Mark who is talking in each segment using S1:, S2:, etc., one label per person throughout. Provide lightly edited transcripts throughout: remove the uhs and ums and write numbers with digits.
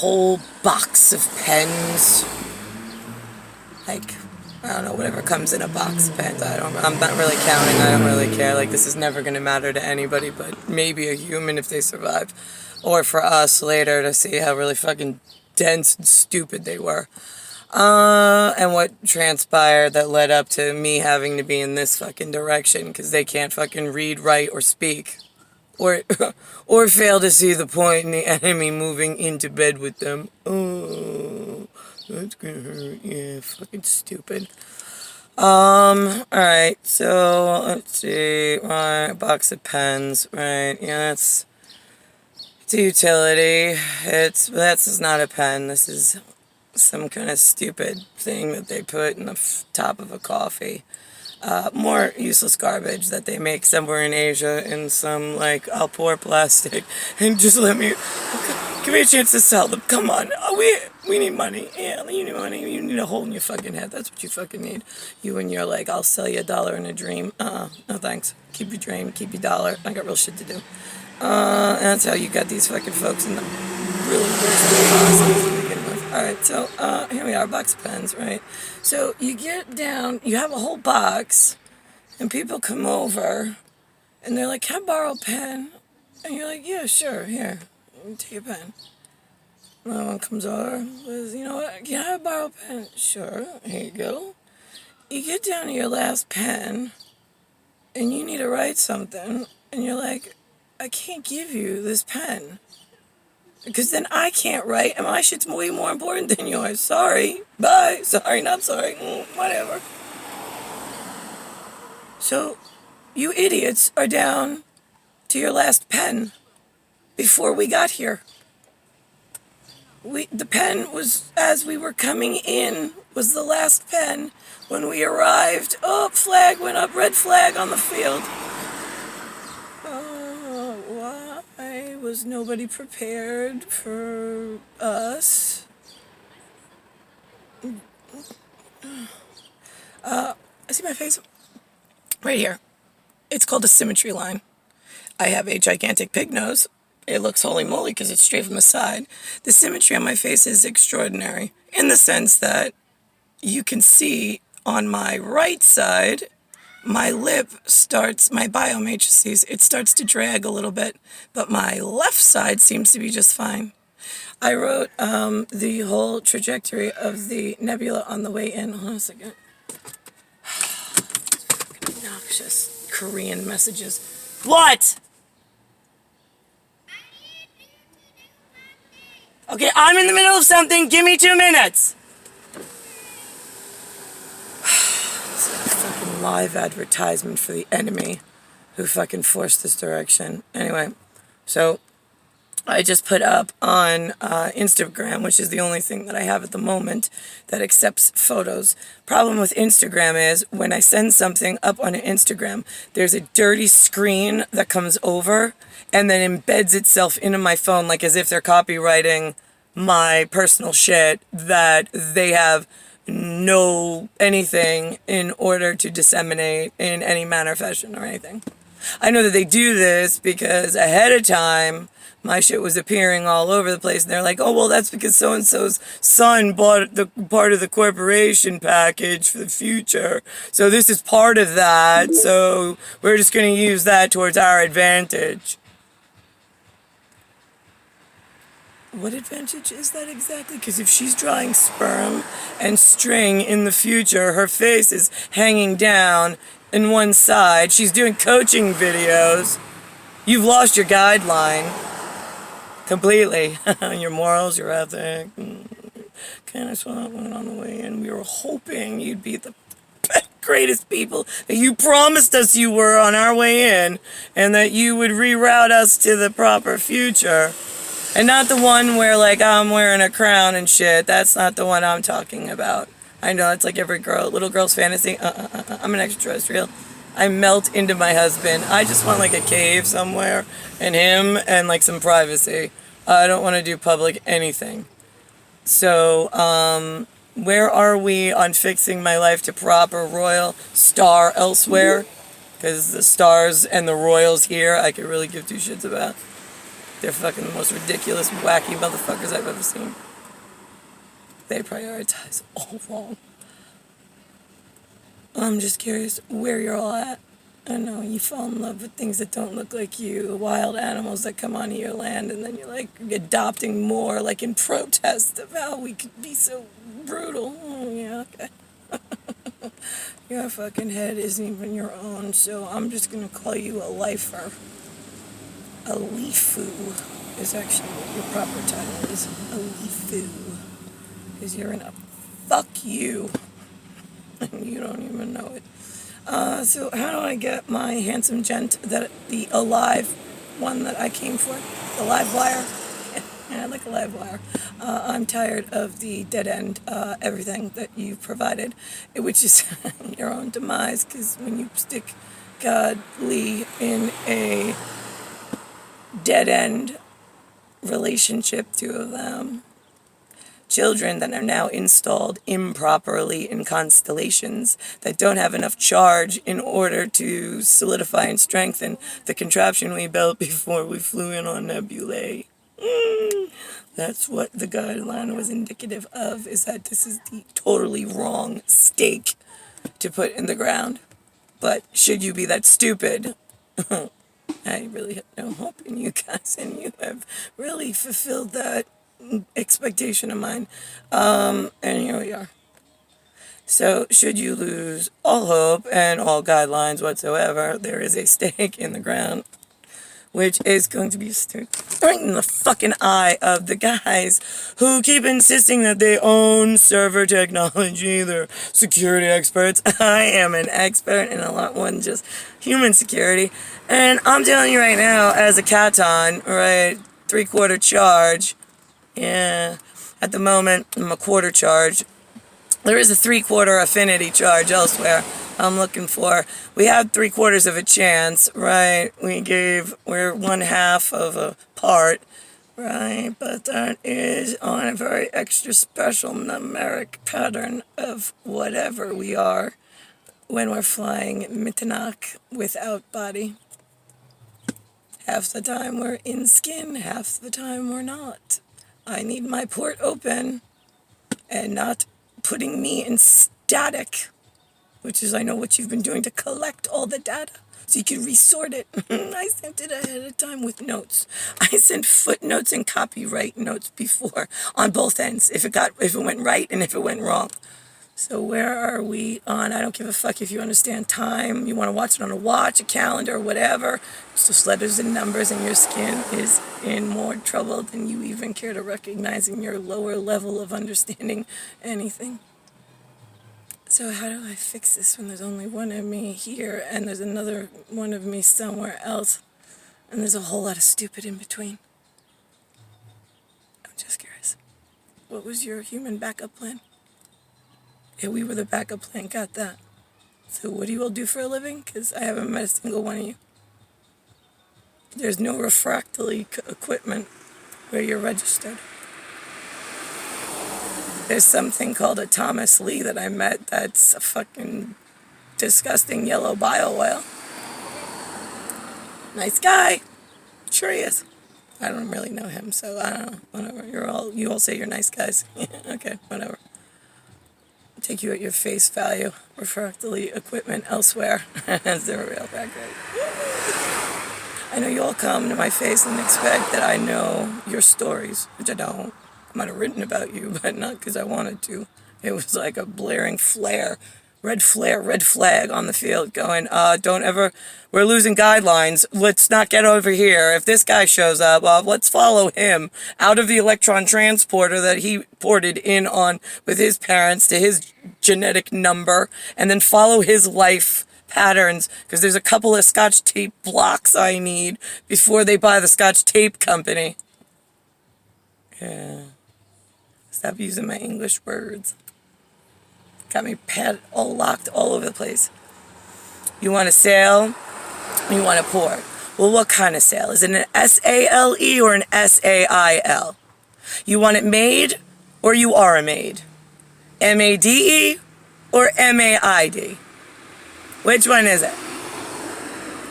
S1: whole box of pens. Like, I don't know, whatever comes in a box of pens. I'm not really counting. I don't really care. Like, this is never going to matter to anybody but maybe a human if they survive. Or for us later to see how really fucking dense and stupid they were. And what transpired that led up to me having to be in this fucking direction because they can't fucking read, write, or speak. Or fail to see the point in the enemy moving into bed with them. Oh, that's gonna hurt. Yeah, fucking stupid. Alright, so, let's see. Right, box of pens, right, yeah, it's a utility. This is not a pen. This is some kind of stupid thing that they put in the top of a coffee. More useless garbage that they make somewhere in Asia in some, like, I'll pour plastic and just give me a chance to sell them. Come on. We need money. Yeah, you need money. You need a hole in your fucking head. That's what you fucking need. You and your, like, I'll sell you $1 in a dream. No thanks. Keep your dream. Keep your dollar. I got real shit to do. And that's how you got these fucking folks in the really worst possible to begin with. Alright, so, here we are, box of pens, right? So, you get down, you have a whole box, and people come over, and they're like, can I borrow a pen? And you're like, yeah, sure, here, take a pen. Another one comes over, says, you know what, can I borrow a pen? Sure, here you go. You get down to your last pen, and you need to write something, and you're like, I can't give you this pen. Because then I can't write, and my shit's way more important than yours. Sorry. Bye. Sorry, not sorry. Whatever. So, you idiots are down to your last pen before we got here. The pen was, as we were coming in, was the last pen. When we arrived, oh, flag went up, red flag on the field. Why was nobody prepared for us? See my face? Right here. It's called a symmetry line. I have a gigantic pig nose. It looks holy moly because it's straight from the side. The symmetry on my face is extraordinary in the sense that you can see on my right side, my lip starts, my biomatrices, it starts to drag a little bit, but my left side seems to be just fine. I wrote the whole trajectory of the nebula on the way in. Hold on a second. Fucking obnoxious Korean messages. What? Okay, I'm in the middle of something. Give me 2 minutes. Fucking live advertisement for the enemy who fucking forced this direction. Anyway, so I just put up on Instagram, which is the only thing that I have at the moment that accepts photos. Problem with Instagram is when I send something up on an Instagram, there's a dirty screen that comes over and then embeds itself into my phone like as if they're copywriting my personal shit that they have no anything in order to disseminate in any manner, fashion, or anything. I know that they do this because ahead of time, my shit was appearing all over the place, and they're like, oh, well, that's because so-and-so's son bought the part of the corporation package for the future, so this is part of that, so we're just going to use that towards our advantage. What advantage is that exactly? Because if she's drawing sperm and string in the future, her face is hanging down in one side. She's doing coaching videos. You've lost your guideline completely. Your morals, your ethic. Kind of saw that one on the way in. We were hoping you'd be the greatest people that you promised us you were on our way in, and that you would reroute us to the proper future. And not the one where, like, I'm wearing a crown and shit. That's not the one I'm talking about. I know, it's like every little girl's fantasy. I'm an extraterrestrial. I melt into my husband. I just want, like, a cave somewhere, and him, and, like, some privacy. I don't want to do public anything. So, where are we on fixing my life to proper royal star elsewhere? Because the stars and the royals here, I could really give two shits about. They're fucking the most ridiculous, wacky motherfuckers I've ever seen. They prioritize all wrong. I'm just curious where you're all at. I know you fall in love with things that don't look like you, wild animals that come onto your land, and then you're like adopting more, like in protest of how we could be so brutal. Oh, yeah, okay. Your fucking head isn't even your own, so I'm just gonna call you a lifer. A leafu is actually what your proper title is. A leafu. Because you're in a fuck you. And you don't even know it. So how do I get my handsome gent, the alive one that I came for? The live wire? Yeah, I like a live wire. I'm tired of the dead end, everything that you've provided, which is your own demise, because when you stick godly in a dead end relationship, two of them, children that are now installed improperly in constellations that don't have enough charge in order to solidify and strengthen the contraption we built before we flew in on nebulae. That's what the guideline was indicative of, is that this is the totally wrong stake to put in the ground. But should you be that stupid, I really have no hope in you guys, and you have really fulfilled that expectation of mine. And here we are. So, should you lose all hope and all guidelines whatsoever, there is a stake in the ground, which is going to be right in the fucking eye of the guys who keep insisting that they own server technology. They're security experts. I am an expert in a lot more than just human security. And I'm telling you right now, as a Katon, right, 3/4 charge, yeah, at the moment, I'm a quarter charge. There is a 3/4 affinity charge elsewhere I'm looking for. We had 3/4 of a chance, right? We're 1/2 of a part, right? But that is on a very extra special numeric pattern of whatever we are when we're flying Mitanak without body. Half the time we're in skin, half the time we're not. I need my port open and not putting me in static, which is, I know what you've been doing to collect all the data so you can resort it. I sent it ahead of time with notes. I sent footnotes and copyright notes before on both ends, if it went right and if it went wrong. So where are we on? I don't give a fuck if you understand time. You want to watch it on a watch, a calendar, whatever. It's just letters and numbers, and your skin is in more trouble than you even care to recognize in your lower level of understanding anything. So how do I fix this when there's only one of me here and there's another one of me somewhere else and there's a whole lot of stupid in between? I'm just curious. What was your human backup plan? Yeah, we were the backup plan, got that. So what do you all do for a living? Because I haven't met a single one of you. There's no refractory equipment where you're registered. There's something called a Thomas Lee that I met that's a fucking disgusting yellow bio oil. Nice guy. Sure he is. I don't really know him, so I don't know. Whatever. You all say you're nice guys. Okay, whatever. Take you at your face value. Refractory equipment elsewhere. That's the real record. I know you all come to my face and expect that I know your stories, which I don't. I might have written about you, but not because I wanted to. It was like a blaring red flag on the field going, we're losing guidelines. Let's not get over here. If this guy shows up, let's follow him out of the electron transporter that he ported in on with his parents to his genetic number, and then follow his life patterns, because there's a couple of Scotch tape blocks I need before they buy the Scotch tape company. Yeah. Stop using my English words. Got me all locked all over the place. You want to sail? You want to port? Well, what kind of sail? Is it an S-A-L-E or an S-A-I-L? You want it made or you are a maid? M-A-D-E or M-A-I-D? Which one is it?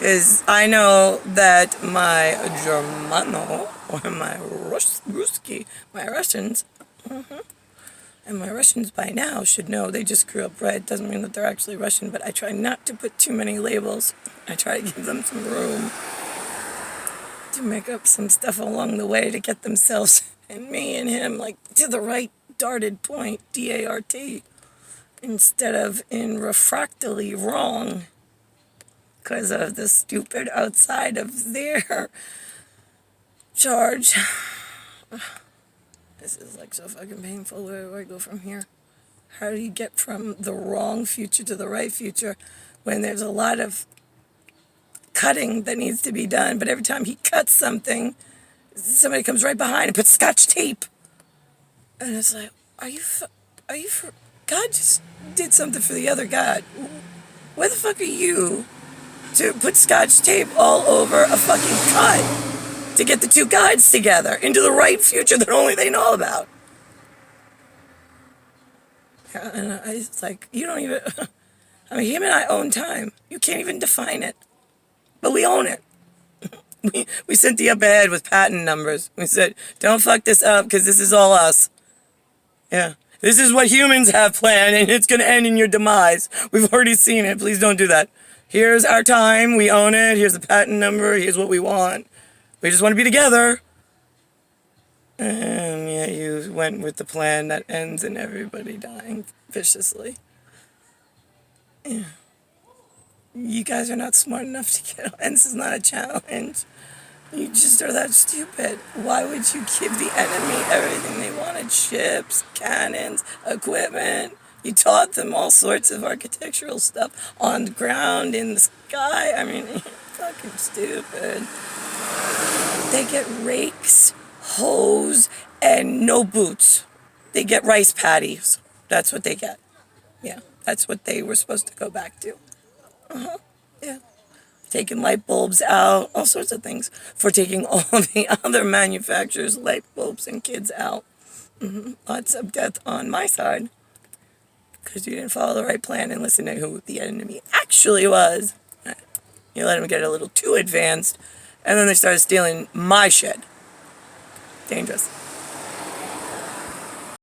S1: Because I know that my Germano, or my Ruski, my Russians, and my Russians by now should know they just grew up red. Doesn't mean that they're actually Russian, but I try not to put too many labels. I try to give them some room to make up some stuff along the way to get themselves and me and him like to the right darted point, D-A-R-T, instead of in refractally wrong because of the stupid outside of their charge. This is like so fucking painful. Where do I go from here? How do you get from the wrong future to the right future when there's a lot of cutting that needs to be done, but every time he cuts something, somebody comes right behind and puts scotch tape. And it's like, are you God just did something for the other God. Where the fuck are you to put scotch tape all over a fucking cut to get the two gods together into the right future that only they know about? Yeah, and it's like, you don't even, I mean, him and I own time. You can't even define it. But we own it. We sent the up ahead with patent numbers. We said, don't fuck this up because this is all us. Yeah. This is what humans have planned and it's going to end in your demise. We've already seen it. Please don't do that. Here's our time. We own it. Here's the patent number. Here's what we want. We just want to be together. And yeah, you went with the plan that ends in everybody dying viciously. Yeah. You guys are not smart enough to get on. This is not a challenge. You just are that stupid. Why would you give the enemy everything they wanted? Ships, cannons, equipment. You taught them all sorts of architectural stuff on the ground, in the sky. I mean, fucking stupid. They get rakes, hoes, and no boots. They get rice patties. That's what they get. Yeah, that's what they were supposed to go back to. Yeah. Taking light bulbs out, all sorts of things. For taking all the other manufacturers' light bulbs and kids out. Lots of death on my side. Because you didn't follow the right plan and listen to who the enemy actually was. You let them get a little too advanced. And then they started stealing my shit. Dangerous.